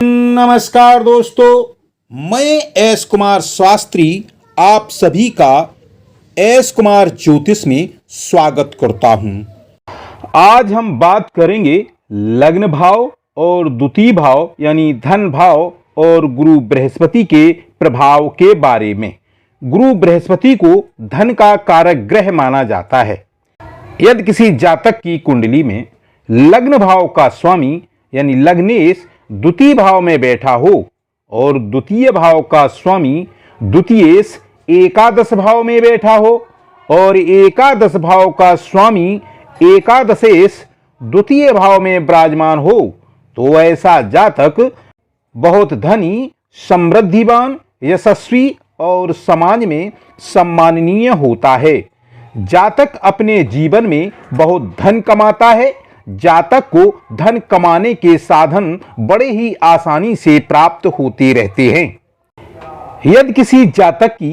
नमस्कार दोस्तों, मैं एस कुमार शास्त्री आप सभी का एस कुमार ज्योतिष में स्वागत करता हूं। आज हम बात करेंगे लग्न भाव और द्वितीय भाव यानी धन भाव और गुरु बृहस्पति के प्रभाव के बारे में। गुरु बृहस्पति को धन का कारक ग्रह माना जाता है। यदि किसी जातक की कुंडली में लग्न भाव का स्वामी यानी लग्नेश द्वितीय भाव में बैठा हो और द्वितीय भाव का स्वामी द्वितीयेश एकादश भाव में बैठा हो और एकादश भाव का स्वामी एकादशेश द्वितीय भाव में विराजमान हो तो ऐसा जातक बहुत धनी, समृद्धिवान, यशस्वी और समाज में सम्माननीय होता है। जातक अपने जीवन में बहुत धन कमाता है। जातक को धन कमाने के साधन बड़े ही आसानी से प्राप्त होते रहते हैं। यदि किसी जातक की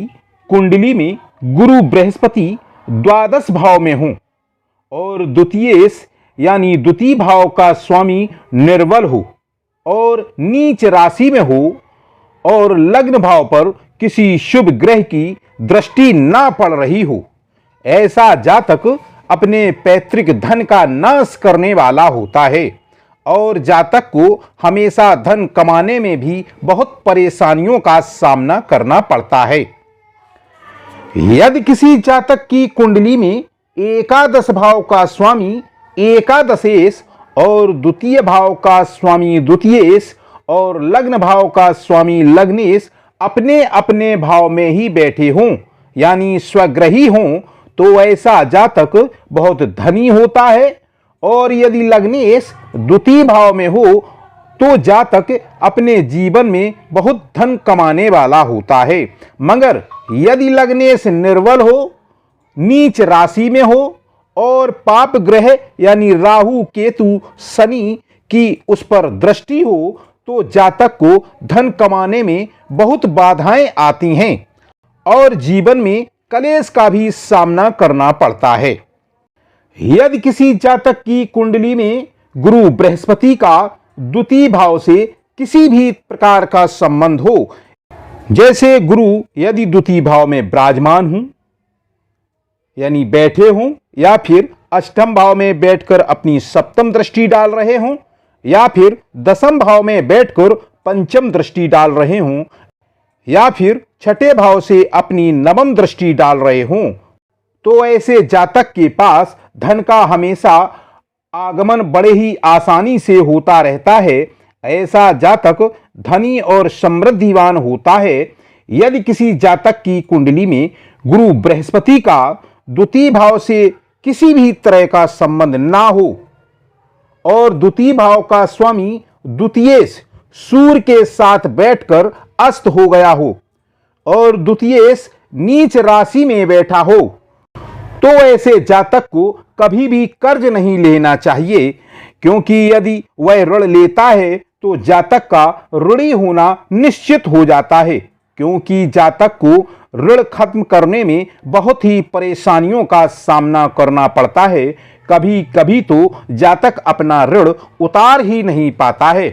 कुंडली में गुरु बृहस्पति द्वादश भाव में हो और द्वितीयेश यानी द्वितीय भाव का स्वामी निर्बल हो और नीच राशि में हो और लग्न भाव पर किसी शुभ ग्रह की दृष्टि ना पड़ रही हो, ऐसा जातक अपने पैतृक धन का नाश करने वाला होता है और जातक को हमेशा धन कमाने में भी बहुत परेशानियों का सामना करना पड़ता है। यदि किसी जातक की कुंडली में एकादश भाव का स्वामी एकादशेश और द्वितीय भाव का स्वामी द्वितीयेश और लग्न भाव का स्वामी लग्नेश अपने अपने भाव में ही बैठे हों यानी स्वग्रही हों तो ऐसा जातक बहुत धनी होता है। और यदि लग्नेश द्वितीय भाव में हो तो जातक अपने जीवन में बहुत धन कमाने वाला होता है। मगर यदि लग्नेश निर्बल हो, नीच राशि में हो और पाप ग्रह यानी राहु केतु शनि की उस पर दृष्टि हो तो जातक को धन कमाने में बहुत बाधाएं आती हैं और जीवन में कलेश का भी सामना करना पड़ता है। यदि किसी जातक की कुंडली में गुरु बृहस्पति का द्वितीय भाव से किसी भी प्रकार का संबंध हो, जैसे गुरु यदि द्वितीय भाव में विराजमान हों यानी बैठे हों या फिर अष्टम भाव में बैठकर अपनी सप्तम दृष्टि डाल रहे हों या फिर दसम भाव में बैठकर पंचम दृष्टि डाल रहे हों या फिर छठे भाव से अपनी नवम दृष्टि डाल रहे हों तो ऐसे जातक के पास धन का हमेशा आगमन बड़े ही आसानी से होता रहता है। ऐसा जातक धनी और समृद्धिवान होता है। यदि किसी जातक की कुंडली में गुरु बृहस्पति का द्वितीय भाव से किसी भी तरह का संबंध ना हो और द्वितीय भाव का स्वामी द्वितीयेश सूर्य के साथ बैठकर अस्त हो गया हो और द्वितीयेश नीच राशि में बैठा हो तो ऐसे जातक को कभी भी कर्ज नहीं लेना चाहिए, क्योंकि यदि वह ऋण लेता है तो जातक का ऋणी होना निश्चित हो जाता है, क्योंकि जातक को ऋण खत्म करने में बहुत ही परेशानियों का सामना करना पड़ता है। कभी कभी तो जातक अपना ऋण उतार ही नहीं पाता है।